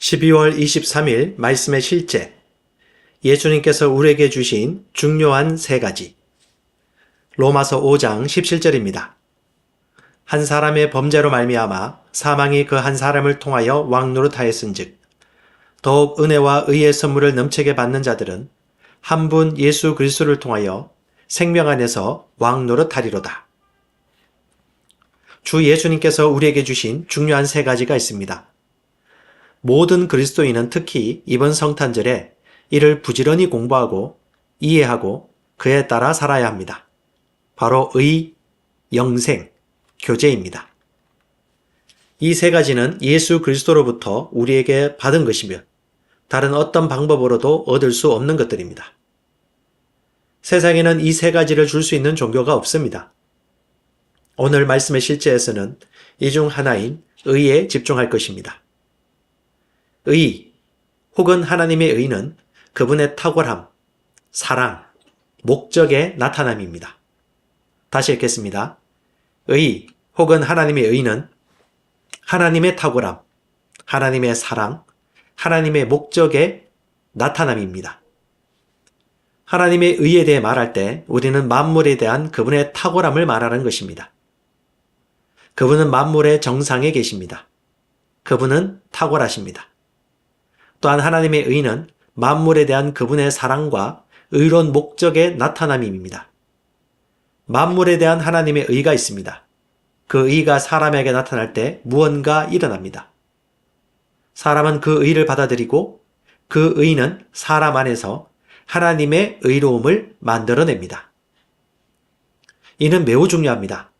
12월 23일 말씀의 실제, 예수님께서 우리에게 주신 중요한 세 가지. 로마서 5장 17절입니다. 한 사람의 범죄로 말미암아 사망이 그 한 사람을 통하여 왕노릇하였은즉 더욱 은혜와 의의 선물을 넘치게 받는 자들은 한 분 예수 그리스도를 통하여 생명 안에서 왕노릇하리로다. 주 예수님께서 우리에게 주신 중요한 세 가지가 있습니다. 모든 그리스도인은 특히 이번 성탄절에 이를 부지런히 공부하고 이해하고 그에 따라 살아야 합니다. 바로 의, 영생, 교제입니다. 이 세 가지는 예수 그리스도로부터 우리에게 받은 것이며 다른 어떤 방법으로도 얻을 수 없는 것들입니다. 세상에는 이 세 가지를 줄 수 있는 종교가 없습니다. 오늘 말씀의 실제에서는 이 중 하나인 의에 집중할 것입니다. 의, 혹은 하나님의 의는 그분의 탁월함, 사랑, 목적의 나타남입니다. 다시 읽겠습니다. 의, 혹은 하나님의 의는 하나님의 탁월함, 하나님의 사랑, 하나님의 목적의 나타남입니다. 하나님의 의에 대해 말할 때 우리는 만물에 대한 그분의 탁월함을 말하는 것입니다. 그분은 만물의 정상에 계십니다. 그분은 탁월하십니다. 또한 하나님의 의는 만물에 대한 그분의 사랑과 의로운 목적의 나타남입니다. 만물에 대한 하나님의 의가 있습니다. 그 의가 사람에게 나타날 때 무언가 일어납니다. 사람은 그 의를 받아들이고 그 의는 사람 안에서 하나님의 의로움을 만들어냅니다. 이는 매우 중요합니다.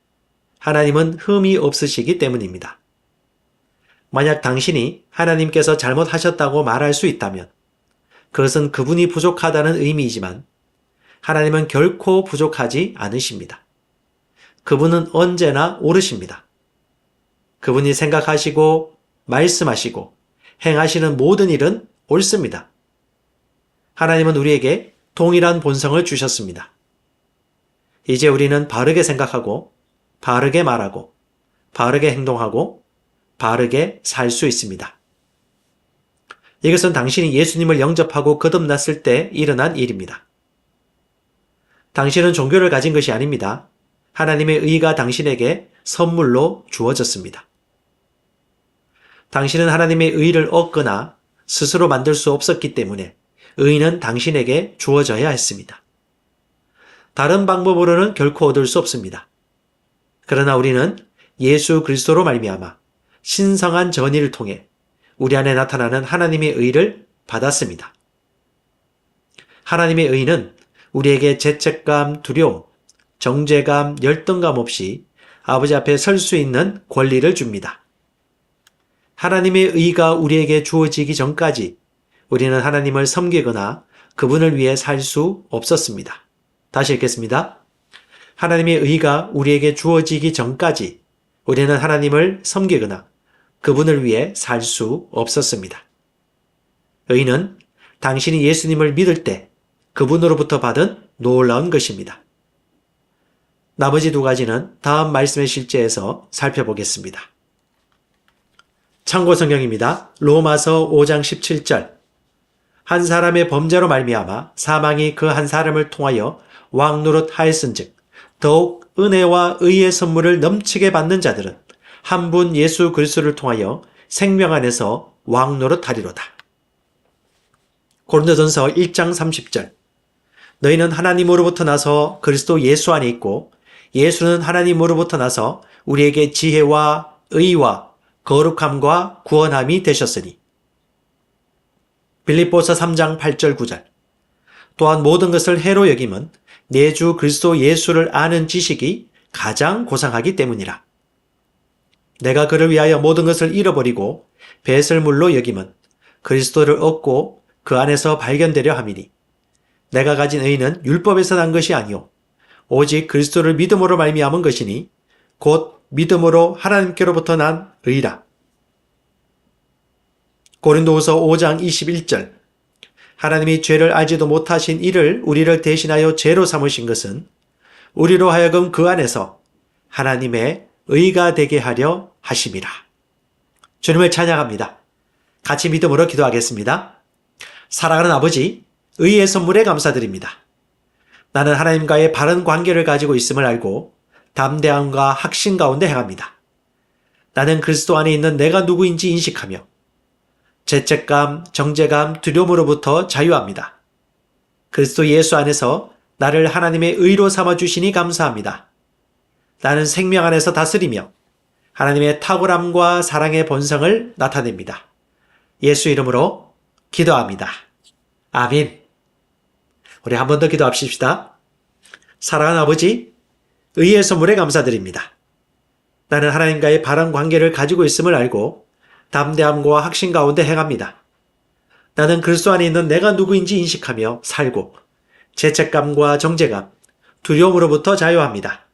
하나님은 흠이 없으시기 때문입니다. 만약 당신이 하나님께서 잘못하셨다고 말할 수 있다면 그것은 그분이 부족하다는 의미이지만 하나님은 결코 부족하지 않으십니다. 그분은 언제나 옳으십니다. 그분이 생각하시고 말씀하시고 행하시는 모든 일은 옳습니다. 하나님은 우리에게 동일한 본성을 주셨습니다. 이제 우리는 바르게 생각하고 바르게 말하고 바르게 행동하고 바르게 살 수 있습니다. 이것은 당신이 예수님을 영접하고 거듭났을 때 일어난 일입니다. 당신은 종교를 가진 것이 아닙니다. 하나님의 의가 당신에게 선물로 주어졌습니다. 당신은 하나님의 의를 얻거나 스스로 만들 수 없었기 때문에 의는 당신에게 주어져야 했습니다. 다른 방법으로는 결코 얻을 수 없습니다. 그러나 우리는 예수 그리스도로 말미암아 신성한 전의를 통해 우리 안에 나타나는 하나님의 의를 받았습니다. 하나님의 의는 우리에게 죄책감, 두려움, 정죄감, 열등감 없이 아버지 앞에 설 수 있는 권리를 줍니다. 하나님의 의가 우리에게 주어지기 전까지 우리는 하나님을 섬기거나 그분을 위해 살 수 없었습니다. 다시 읽겠습니다. 하나님의 의가 우리에게 주어지기 전까지 우리는 하나님을 섬기거나 그분을 위해 살 수 없었습니다. 의는 당신이 예수님을 믿을 때 그분으로부터 받은 놀라운 것입니다. 나머지 두 가지는 다음 말씀의 실제에서 살펴보겠습니다. 참고 성경입니다. 로마서 5장 17절. 한 사람의 범죄로 말미암아 사망이 그 한 사람을 통하여 왕노릇하였은즉 더욱 은혜와 의의 선물을 넘치게 받는 자들은 한 분 예수 그리스도를 통하여 생명 안에서 왕노릇하리로다. 고린도전서 1장 30절. 너희는 하나님으로부터 나서 그리스도 예수 안에 있고 예수는 하나님으로부터 나서 우리에게 지혜와 의와 거룩함과 구원함이 되셨으니. 빌립보서 3장 8절 9절. 또한 모든 것을 해로 여김은 내 주 그리스도 예수를 아는 지식이 가장 고상하기 때문이라. 내가 그를 위하여 모든 것을 잃어버리고 배설물로 여김은 그리스도를 얻고 그 안에서 발견되려 함이니. 내가 가진 의는 율법에서 난 것이 아니오 오직 그리스도를 믿음으로 말미암은 것이니 곧 믿음으로 하나님께로부터 난 의라. 고린도후서 5장 21절. 하나님이 죄를 알지도 못하신 이를 우리를 대신하여 죄로 삼으신 것은 우리로 하여금 그 안에서 하나님의 의가 되게 하려 하심이라. 주님을 찬양합니다. 같이 믿음으로 기도하겠습니다. 사랑하는 아버지, 의의 선물에 감사드립니다. 나는 하나님과의 바른 관계를 가지고 있음을 알고 담대함과 확신 가운데 행합니다. 나는 그리스도 안에 있는 내가 누구인지 인식하며 죄책감, 정죄감, 두려움으로부터 자유합니다. 그리스도 예수 안에서 나를 하나님의 의로 삼아주시니 감사합니다. 나는 생명 안에서 다스리며 하나님의 탁월함과 사랑의 본성을 나타냅니다. 예수 이름으로 기도합니다. 아멘. 우리 한 번 더 기도합시다. 사랑하는 아버지, 의의 선물에 감사드립니다. 나는 하나님과의 바른 관계를 가지고 있음을 알고 담대함과 확신 가운데 행합니다. 나는 그리스도 안에 있는 내가 누구인지 인식하며 살고 죄책감과 정죄감, 두려움으로부터 자유합니다.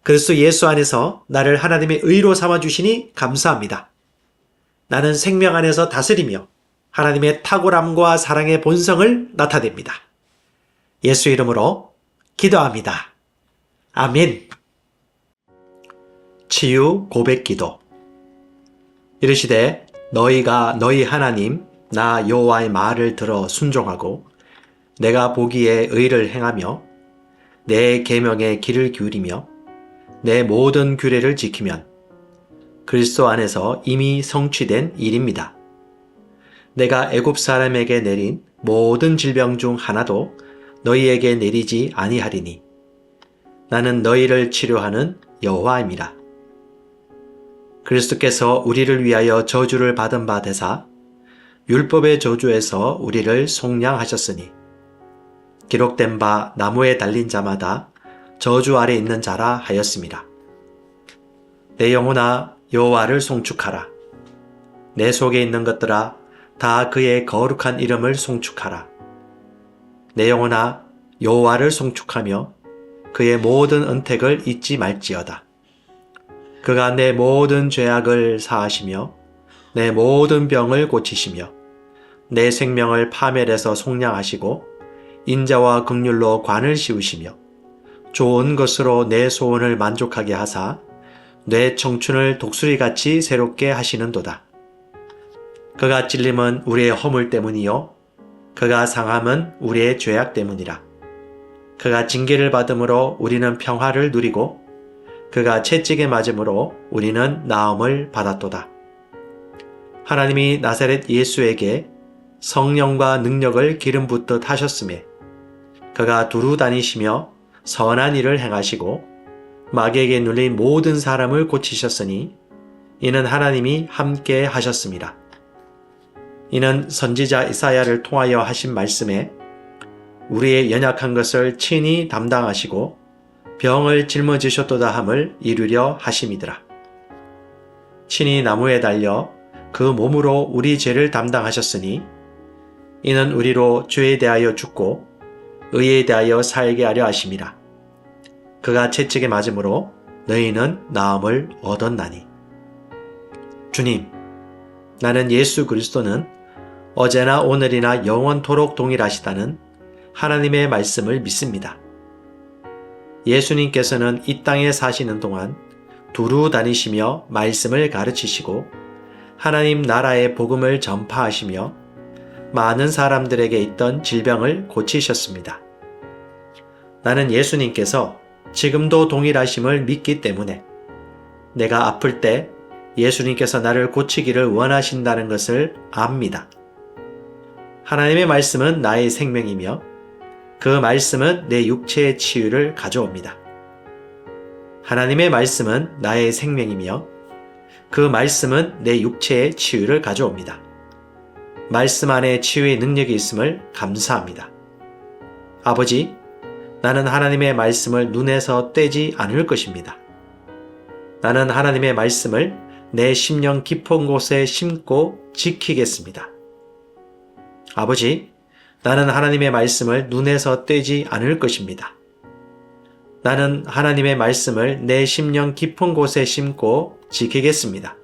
그리스도 예수 안에서 나를 하나님의 의로 삼아주시니 감사합니다. 나는 생명 안에서 다스리며 하나님의 탁월함과 사랑의 본성을 나타냅니다. 예수 이름으로 기도합니다. 아멘. 치유 고백 기도. 이르시되 너희가 너희 하나님 나 여호와의 말을 들어 순종하고 내가 보기에 의를 행하며 내 계명에 귀를 기울이며 내 모든 규례를 지키면 그리스도 안에서 이미 성취된 일입니다. 내가 애굽 사람에게 내린 모든 질병 중 하나도 너희에게 내리지 아니하리니 나는 너희를 치료하는 여호와임이라. 그리스도께서 우리를 위하여 저주를 받은 바 되사 율법의 저주에서 우리를 속량하셨으니 기록된 바 나무에 달린 자마다 저주 아래 있는 자라 하였습니다. 내 영혼아 여호와를 송축하라. 내 속에 있는 것들아 다 그의 거룩한 이름을 송축하라. 내 영혼아 여호와를 송축하며 그의 모든 은택을 잊지 말지어다. 그가 내 모든 죄악을 사하시며 내 모든 병을 고치시며 내 생명을 파멸해서 속량하시고 인자와 긍휼로 관을 씌우시며 좋은 것으로 내 소원을 만족하게 하사 내 청춘을 독수리같이 새롭게 하시는도다. 그가 찔림은 우리의 허물 때문이요 그가 상함은 우리의 죄악 때문이라. 그가 징계를 받음으로 우리는 평화를 누리고 그가 채찍에 맞음으로 우리는 나음을 받았도다. 하나님이 나사렛 예수에게 성령과 능력을 기름 붓듯 하셨으며 그가 두루 다니시며 선한 일을 행하시고 마귀에게 눌린 모든 사람을 고치셨으니 이는 하나님이 함께 하셨습니다. 이는 선지자 이사야를 통하여 하신 말씀에 우리의 연약한 것을 친히 담당하시고 병을 짊어지셨도다 함을 이루려 하심이더라. 친히 나무에 달려 그 몸으로 우리 죄를 담당하셨으니 이는 우리로 죄에 대하여 죽고 의에 대하여 살게 하려 하심이라. 그가 채찍에 맞음으로 너희는 나음을 얻었나니. 주님, 나는 예수 그리스도는 어제나 오늘이나 영원토록 동일하시다는 하나님의 말씀을 믿습니다. 예수님께서는 이 땅에 사시는 동안 두루 다니시며 말씀을 가르치시고 하나님 나라의 복음을 전파하시며 많은 사람들에게 있던 질병을 고치셨습니다. 나는 예수님께서 지금도 동일하심을 믿기 때문에 내가 아플 때 예수님께서 나를 고치기를 원하신다는 것을 압니다. 하나님의 말씀은 나의 생명이며 그 말씀은 내 육체의 치유를 가져옵니다. 하나님의 말씀은 나의 생명이며 그 말씀은 내 육체의 치유를 가져옵니다. 말씀 안에 치유의 능력이 있음을 감사합니다. 아버지, 나는 하나님의 말씀을 눈에서 떼지 않을 것입니다. 나는 하나님의 말씀을 내 심령 깊은 곳에 심고 지키겠습니다. 아버지, 나는 하나님의 말씀을 눈에서 떼지 않을 것입니다. 나는 하나님의 말씀을 내 심령 깊은 곳에 심고 지키겠습니다.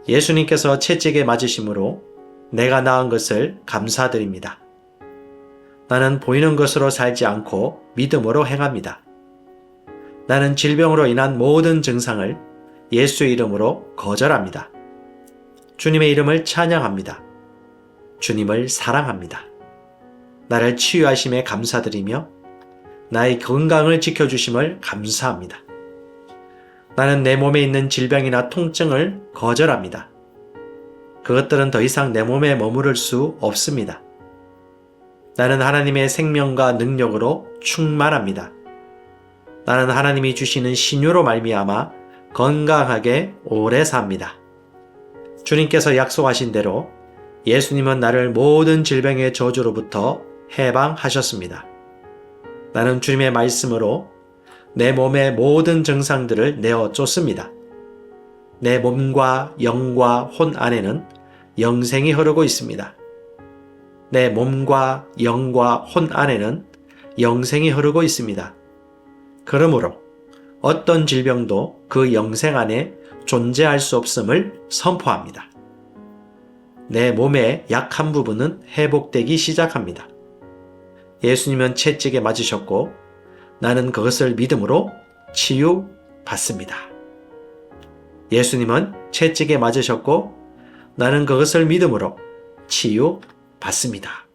예수님께서 채찍에 맞으심으로 내가 나은 것을 감사드립니다. 나는 보이는 것으로 살지 않고 믿음으로 행합니다. 나는 질병으로 인한 모든 증상을 예수 이름으로 거절합니다. 주님의 이름을 찬양합니다. 주님을 사랑합니다. 나를 치유하심에 감사드리며 나의 건강을 지켜주심을 감사합니다. 나는 내 몸에 있는 질병이나 통증을 거절합니다. 그것들은 더 이상 내 몸에 머무를 수 없습니다. 나는 하나님의 생명과 능력으로 충만합니다. 나는 하나님이 주시는 신유로 말미암아 건강하게 오래 삽니다. 주님께서 약속하신 대로 예수님은 나를 모든 질병의 저주로부터 해방하셨습니다. 나는 주님의 말씀으로 내 몸의 모든 증상들을 내어 쫓습니다. 내 몸과 영과 혼 안에는 영생이 흐르고 있습니다. 내 몸과 영과 혼 안에는 영생이 흐르고 있습니다. 그러므로 어떤 질병도 그 영생 안에 존재할 수 없음을 선포합니다. 내 몸의 약한 부분은 회복되기 시작합니다. 예수님은 채찍에 맞으셨고 나는 그것을 믿음으로 치유받습니다. 예수님은 채찍에 맞으셨고 나는 그것을 믿음으로 치유받습니다.